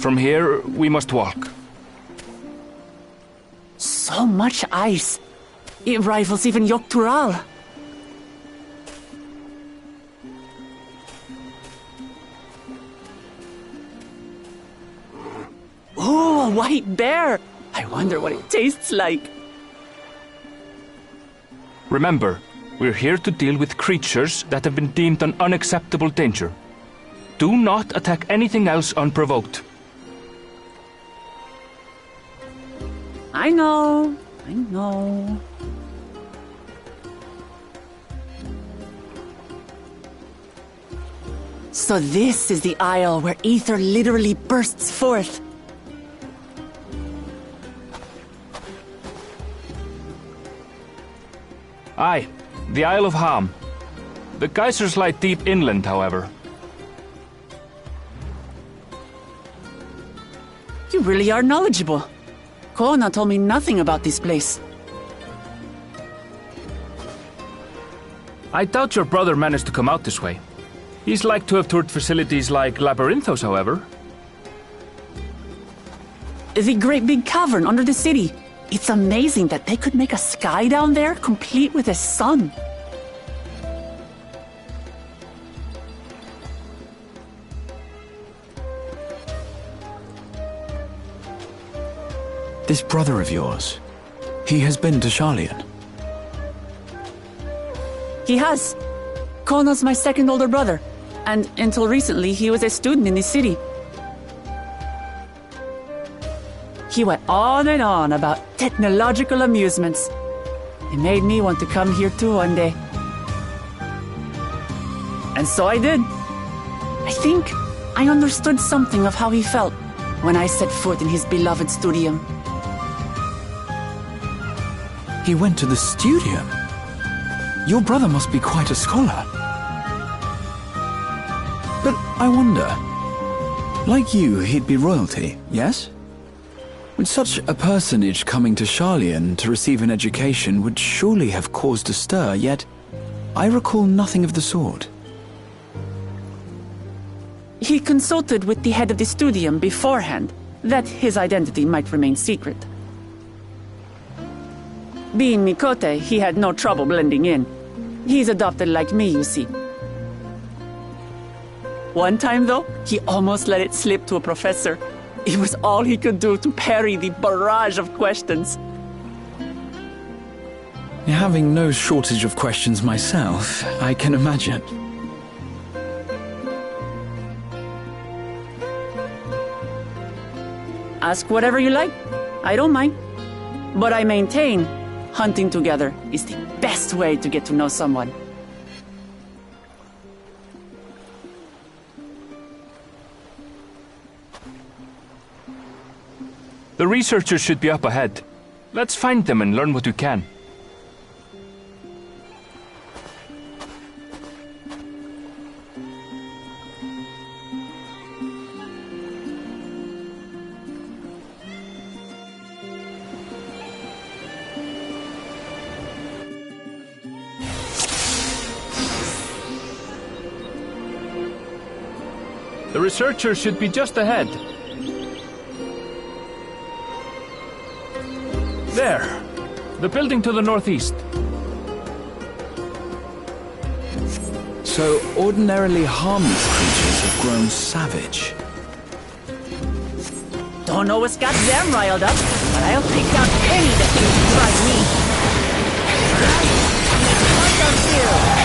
From here, we must walk. So much ice. It rivals even Yogg-Tural. Oh, a white bear! I wonder what it tastes like. Remember, we're here to deal with creatures that have been deemed an unacceptable danger. Do not attack anything else unprovoked. I know. I know. So this is the isle where ether literally bursts forth. Aye, the Isle of Ham. The geysers lie deep inland, however. You really are knowledgeable. Kona told me nothing about this place. I doubt your brother managed to come out this way. He's like to have toured facilities like Labyrinthos, however. The great big cavern under the city. It's amazing that they could make a sky down there complete with a sun. This brother of yours, he has been to Sharlayan. He has. Kona's my second older brother, and until recently he was a student in this city. He went on and on about technological amusements. It made me want to come here too one day. And so I did. I think I understood something of how he felt when I set foot in his beloved studium. He went to the studium? Your brother must be quite a scholar. But I wonder, like you, he'd be royalty, yes? With such a personage coming to Sharlayan to receive an education would surely have caused a stir, yet I recall nothing of the sort. He consulted with the head of the studium beforehand, that his identity might remain secret. Being Mikote, he had no trouble blending in. He's adopted like me, you see. One time, though, he almost let it slip to a professor. It was all he could do to parry the barrage of questions. Having no shortage of questions myself, I can imagine. Ask whatever you like. I don't mind. But I maintain, hunting together is the best way to get to know someone. The researchers should be up ahead. Let's find them and learn what we can. The researchers should be just ahead. There. The building to the northeast. So ordinarily harmless creatures have grown savage. Don't know what's got them riled up, but I'll take down any that can try me. Welcome to.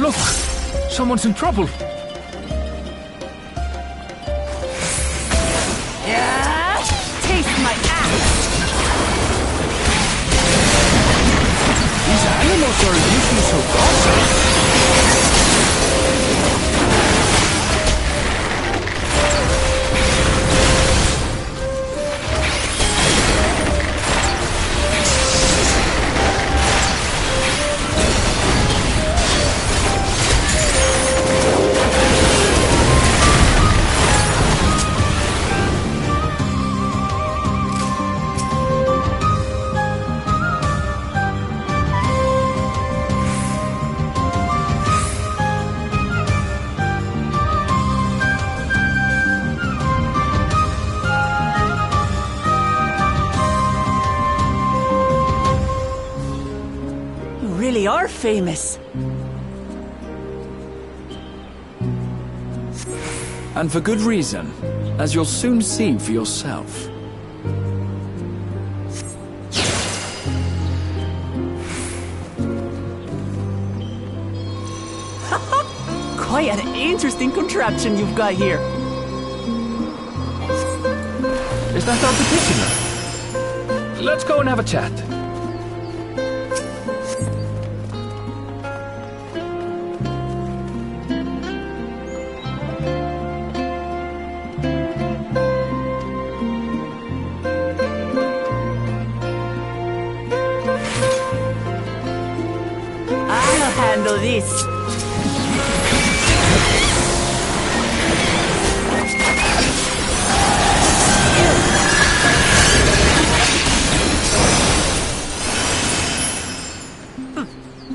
Look! Someone's in trouble! Yeah! Taste my ass! These animals are usually so docile. really are famous. And for good reason, as you'll soon see for yourself. Quite an interesting contraption you've got here. Is that our petitioner? Let's go and have a chat. I'll handle this.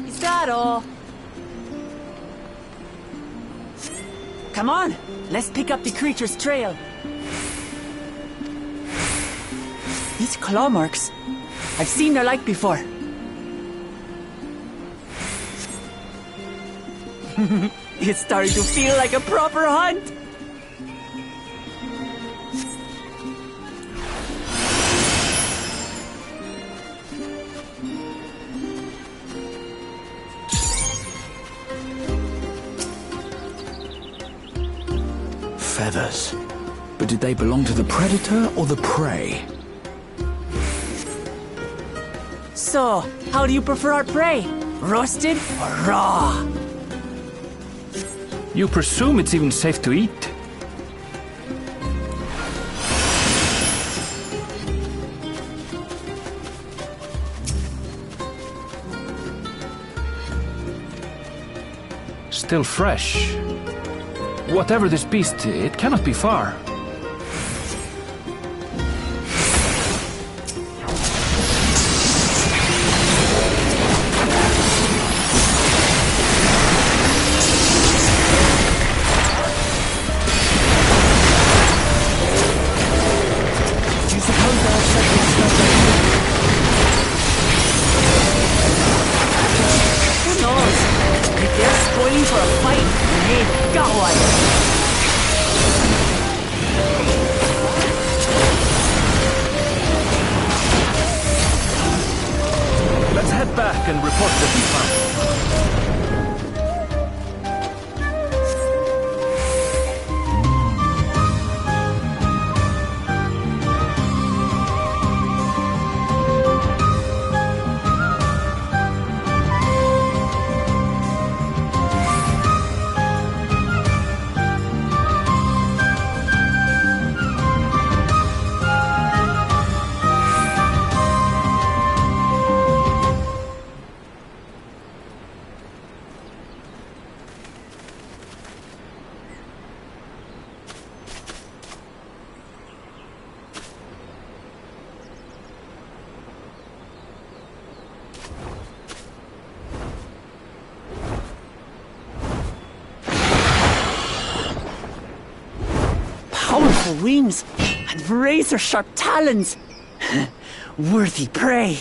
Is that all? Come on, let's pick up the creature's trail. These claw marks, I've seen their like before. It's starting to feel like a proper hunt. Feathers. But did they belong to the predator or the prey? So, how do you prefer our prey? Roasted or raw? You presume it's even safe to eat? Still fresh. Whatever this beast, it cannot be far. Back and report what we found. Powerful wings and razor-sharp talons. Worthy prey.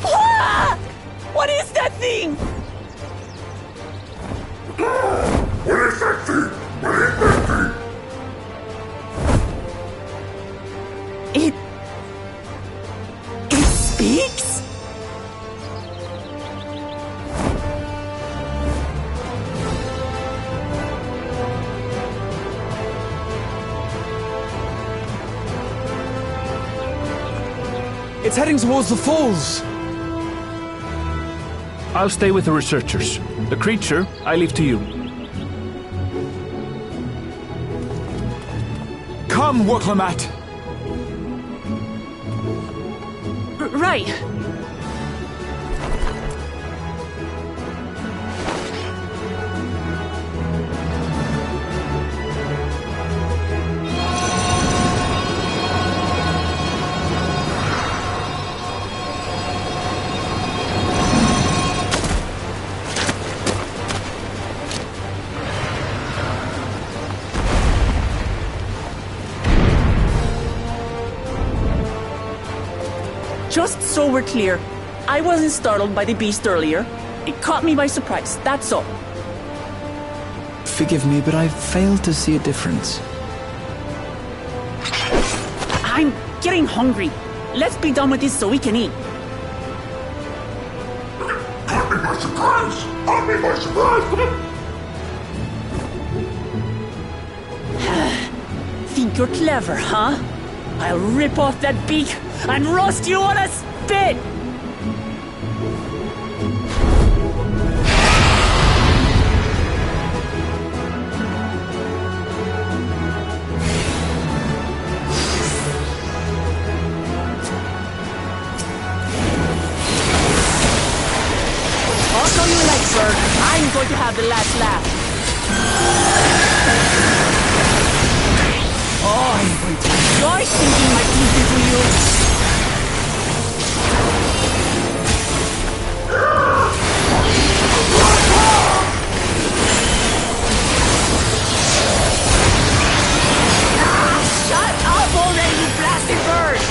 Ah! What is that thing? What is that thing? What is that thing? It speaks? It's heading towards the falls! I'll stay with the researchers. The creature, I leave to you. Come, Wuk Lamat! Right. Just so we're clear, I wasn't startled by the beast earlier. It caught me by surprise, that's all. Forgive me, but I failed to see a difference. I'm getting hungry. Let's be done with this so we can eat. Caught me by surprise! Caught me by surprise! Think you're clever, huh? I'll rip off that beak and roast you on a spit! Talk all you like, sir. I'm going to have the last laugh. Oh, I'm going to enjoy sinking my teeth into you. Shut up already, you blasted bird!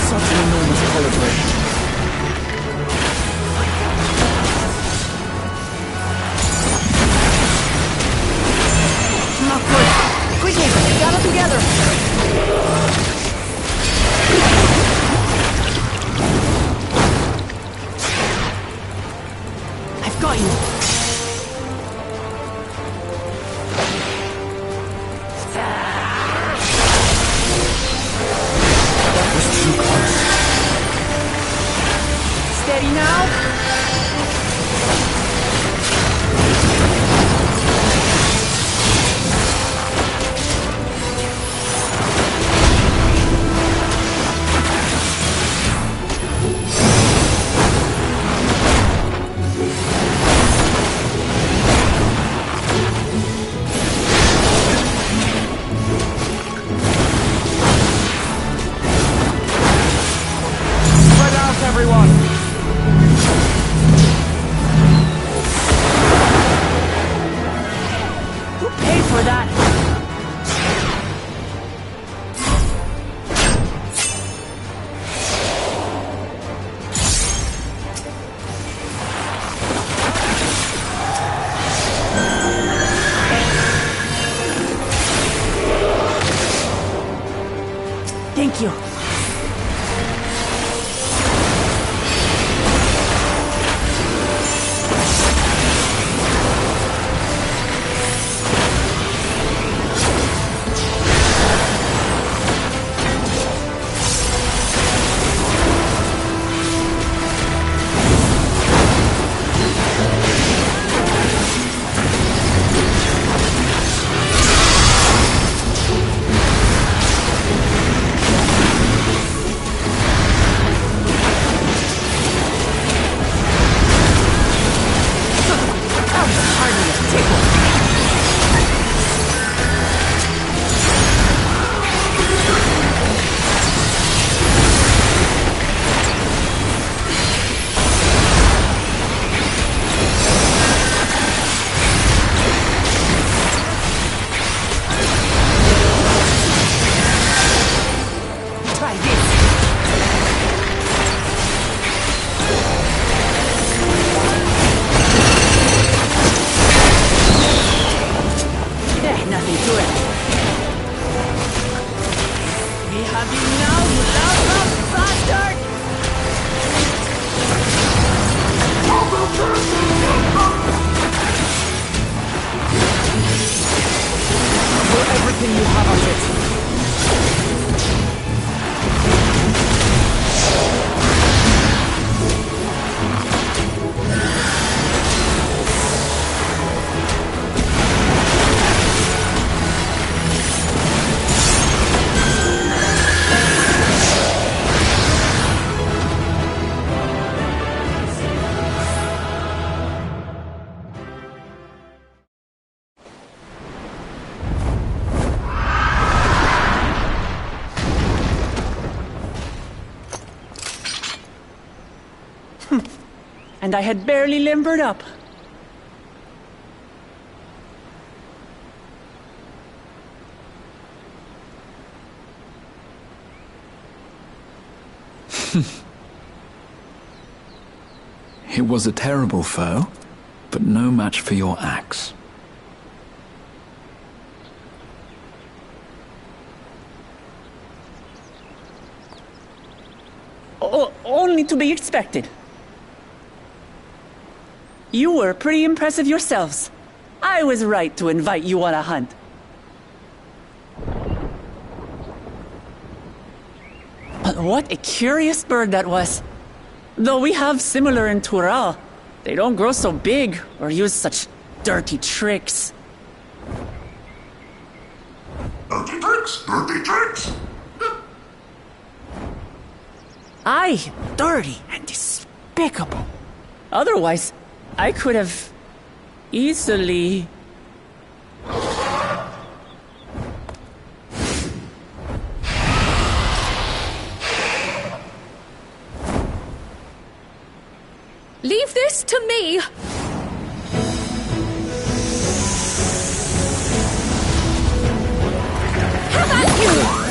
Such an enormous colibri. Not good. Quickly, gather together. I've got you. Steady now. Spread out, everyone! Who paid for that? Thank you. and I had barely limbered up. It was a terrible foe, but no match for your axe. Only to be expected. You were pretty impressive yourselves. I was right to invite you on a hunt. But what a curious bird that was. Though we have similar in Tural, they don't grow so big or use such dirty tricks. Dirty tricks? Dirty tricks? Aye, dirty and despicable. Otherwise, I could have easily... Leave this to me! Have at you!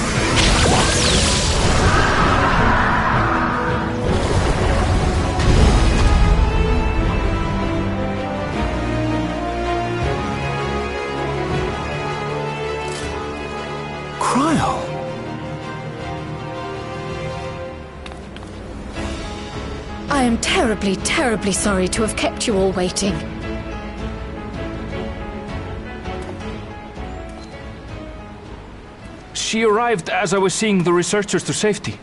I am terribly, terribly sorry to have kept you all waiting. She arrived as I was seeing the researchers to safety.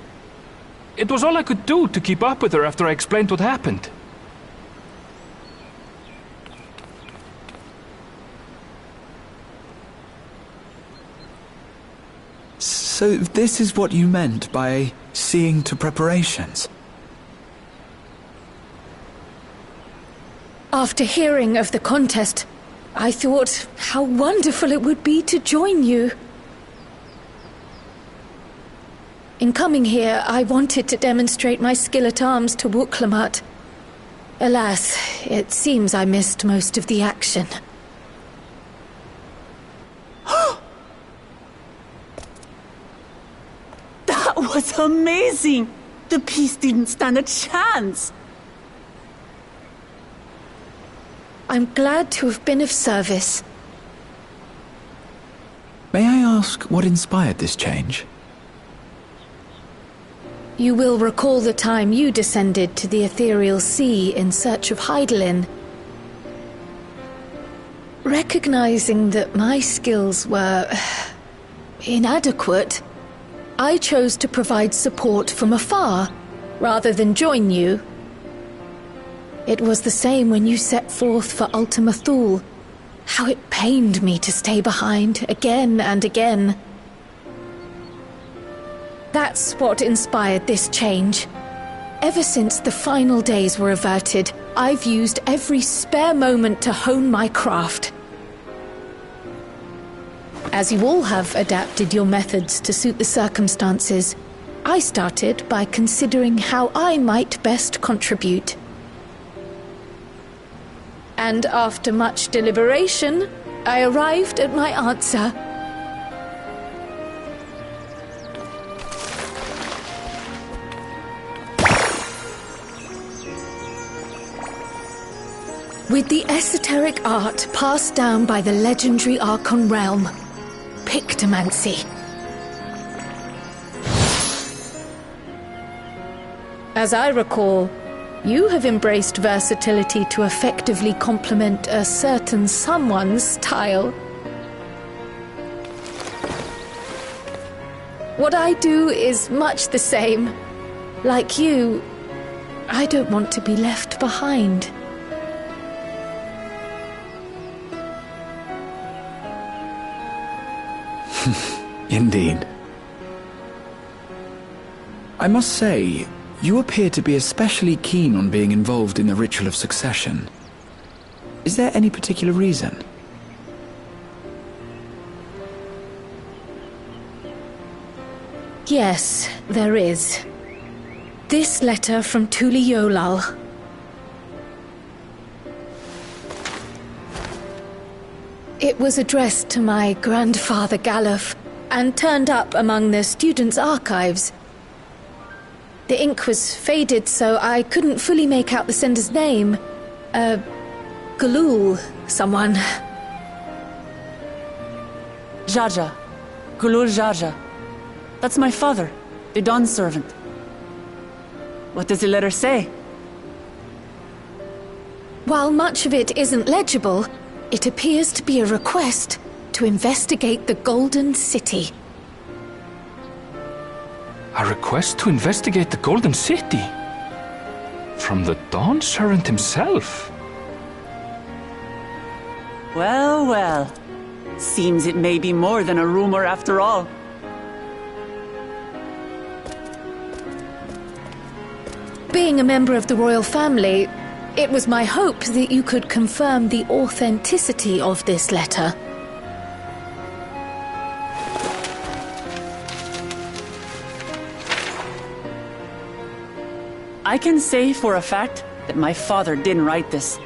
It was all I could do to keep up with her after I explained what happened. So this is what you meant by seeing to preparations? After hearing of the contest, I thought how wonderful it would be to join you. In coming here, I wanted to demonstrate my skill at arms to Wuk Lamat. Alas, it seems I missed most of the action. That was amazing! The piece didn't stand a chance! I'm glad to have been of service. May I ask what inspired this change? You will recall the time you descended to the ethereal sea in search of Heidelin. Recognizing that my skills were inadequate, I chose to provide support from afar, rather than join you. It was the same when you set forth for Ultima Thule. How it pained me to stay behind, again and again. That's what inspired this change. Ever since the final days were averted, I've used every spare moment to hone my craft. As you all have adapted your methods to suit the circumstances, I started by considering how I might best contribute. And after much deliberation, I arrived at my answer. With the esoteric art passed down by the legendary Archon realm, Pictomancy. As I recall, you have embraced versatility to effectively complement a certain someone's style. What I do is much the same. Like you, I don't want to be left behind. Indeed. I must say, you appear to be especially keen on being involved in the ritual of succession. Is there any particular reason? Yes, there is. This letter from Tuli Yolal. It was addressed to my grandfather Galuf and turned up among the students' archives. The ink was faded, so I couldn't fully make out the sender's name. Galul, someone. Jaja. Gulul Jaja. That's my father, the Dawn servant. What does the letter say? While much of it isn't legible, it appears to be a request to investigate the Golden City. A request to investigate the Golden City? From the Dawn servant himself? Well, well. Seems it may be more than a rumor after all. Being a member of the royal family, it was my hope that you could confirm the authenticity of this letter. I can say for a fact that my father didn't write this.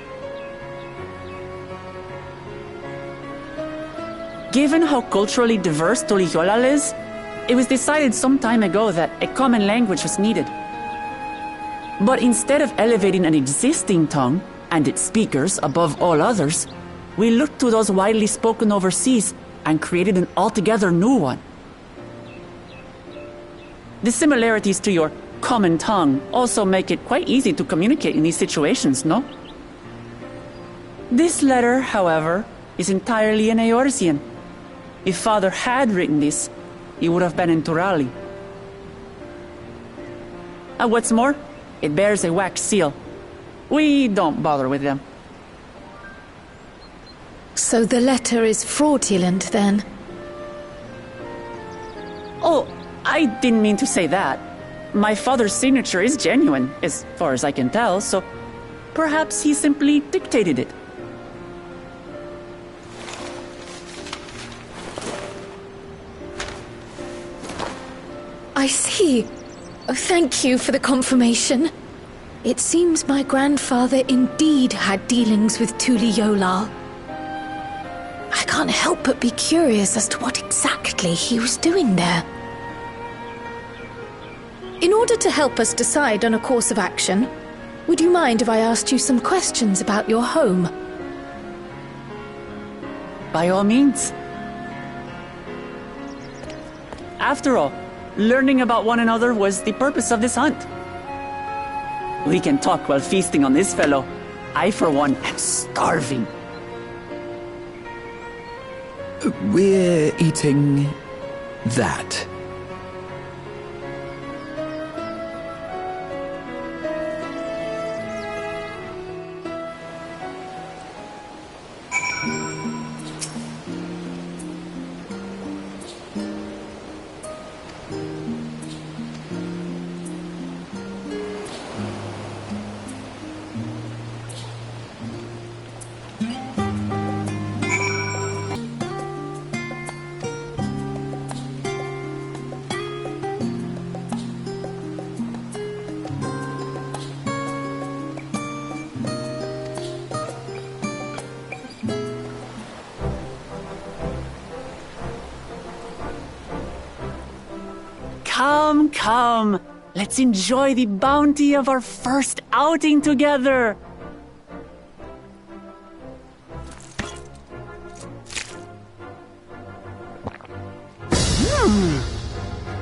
Given how culturally diverse Toliyolal is, it was decided some time ago that a common language was needed. But instead of elevating an existing tongue and its speakers above all others, we looked to those widely spoken overseas and created an altogether new one. The similarities to your common tongue also make it quite easy to communicate in these situations, no? This letter, however, is entirely in Eorzean. If Father had written this, he would have been in Turali. And what's more, it bears a wax seal. We don't bother with them. So the letter is fraudulent, then? Oh, I didn't mean to say that. My father's signature is genuine, as far as I can tell, so perhaps he simply dictated it. I see. Oh, thank you for the confirmation. It seems my grandfather indeed had dealings with Toliyolal. I can't help but be curious as to what exactly he was doing there. In order to help us decide on a course of action, would you mind if I asked you some questions about your home? By all means. After all, learning about one another was the purpose of this hunt. We can talk while feasting on this fellow. I, for one, am starving. We're eating that. Come, come. Let's enjoy the bounty of our first outing together.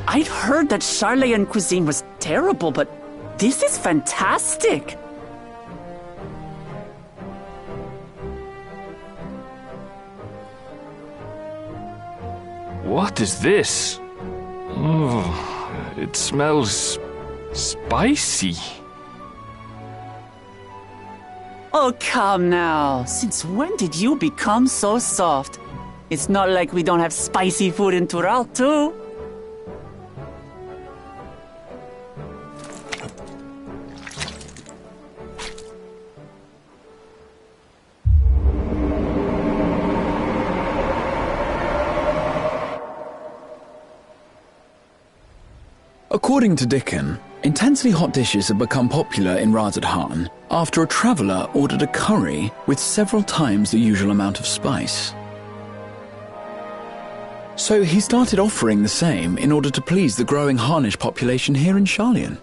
I'd heard that Charlayan cuisine was terrible, but this is fantastic. What is this? Oh, it smells spicy. Oh, come now. Since when did you become so soft? It's not like we don't have spicy food in Tural, too. According to Dickon, intensely hot dishes have become popular in Razadhan after a traveller ordered a curry with several times the usual amount of spice. So he started offering the same in order to please the growing Harnish population here in Sharlayan.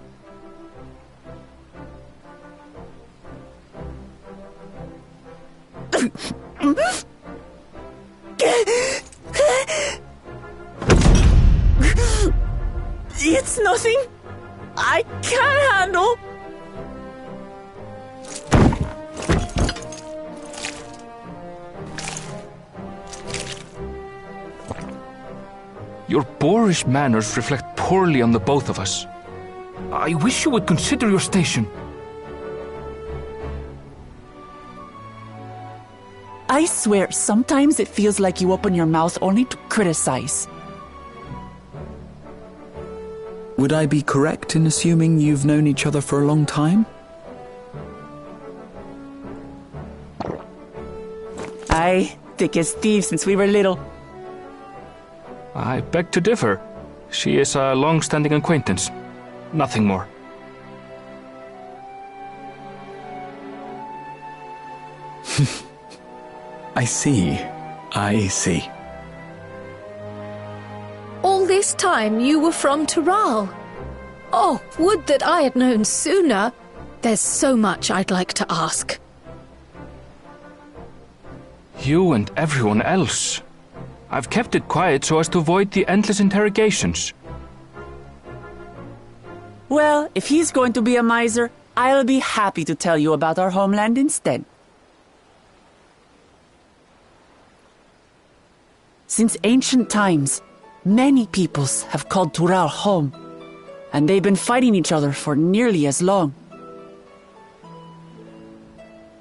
It's nothing I can't handle. Your boorish manners reflect poorly on the both of us. I wish you would consider your station. I swear, sometimes it feels like you open your mouth only to criticize. Would I be correct in assuming you've known each other for a long time? Aye, thick as thieves since we were little. I beg to differ. She is a long-standing acquaintance. Nothing more. I see. All this time you were from Tural. Oh, would that I had known sooner. There's so much I'd like to ask. You and everyone else. I've kept it quiet so as to avoid the endless interrogations. Well, if he's going to be a miser, I'll be happy to tell you about our homeland instead. Since ancient times, many peoples have called Tural home, and they've been fighting each other for nearly as long.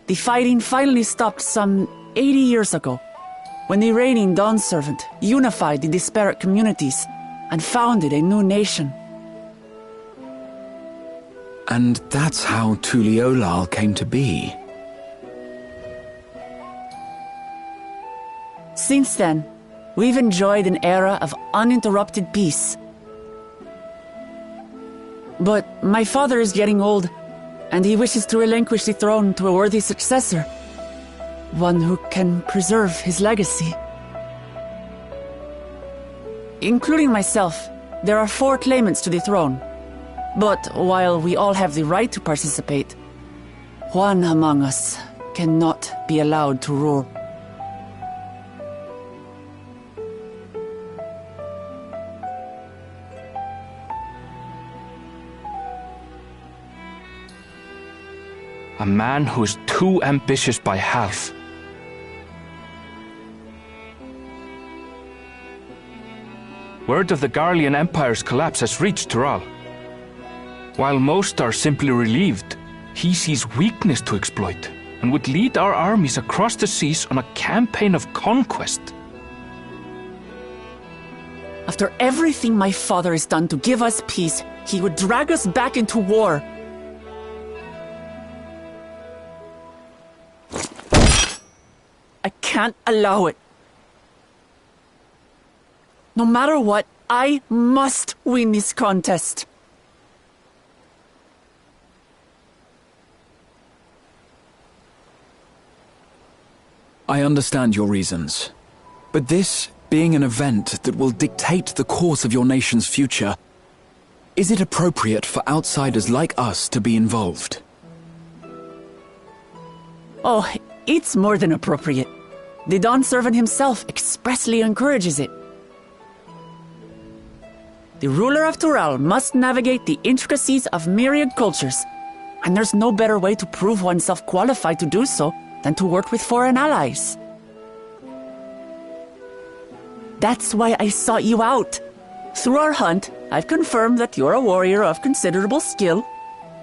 The fighting finally stopped some 80 years ago, when the reigning Dawn Servant unified the disparate communities and founded a new nation. And that's how Tuliolal came to be. Since then, we've enjoyed an era of uninterrupted peace. But my father is getting old, and he wishes to relinquish the throne to a worthy successor. One who can preserve his legacy. Including myself, there are 4 claimants to the throne. But while we all have the right to participate, one among us cannot be allowed to rule. A man who is too ambitious by half. Word of the Garlean Empire's collapse has reached Tural. While most are simply relieved, he sees weakness to exploit and would lead our armies across the seas on a campaign of conquest. After everything my father has done to give us peace, he would drag us back into war. I can't allow it. No matter what, I must win this contest. I understand your reasons. But this being an event that will dictate the course of your nation's future, is it appropriate for outsiders like us to be involved? Oh, it's more than appropriate. The Dawn Servant himself expressly encourages it. The ruler of Tural must navigate the intricacies of myriad cultures, and there's no better way to prove oneself qualified to do so than to work with foreign allies. That's why I sought you out. Through our hunt, I've confirmed that you're a warrior of considerable skill,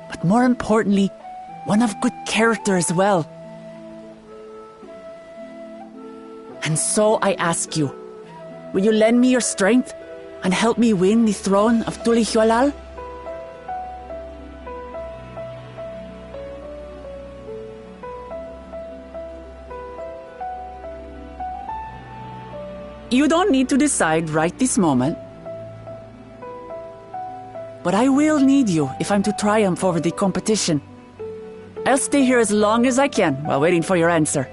but more importantly, one of good character as well. And so I ask you, will you lend me your strength and help me win the throne of Tuliolal? You don't need to decide right this moment. But I will need you if I'm to triumph over the competition. I'll stay here as long as I can while waiting for your answer.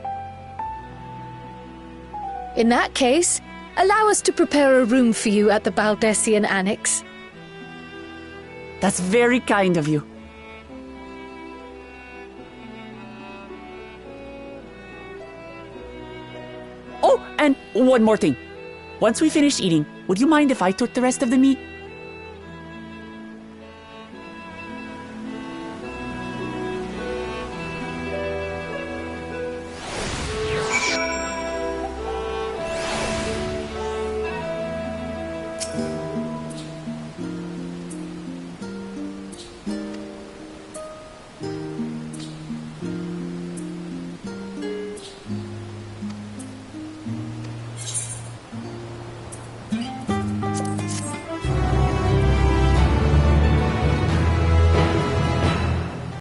In that case, allow us to prepare a room for you at the Baldessian Annex. That's very kind of you. Oh, and one more thing. Once we finish eating, would you mind if I took the rest of the meat?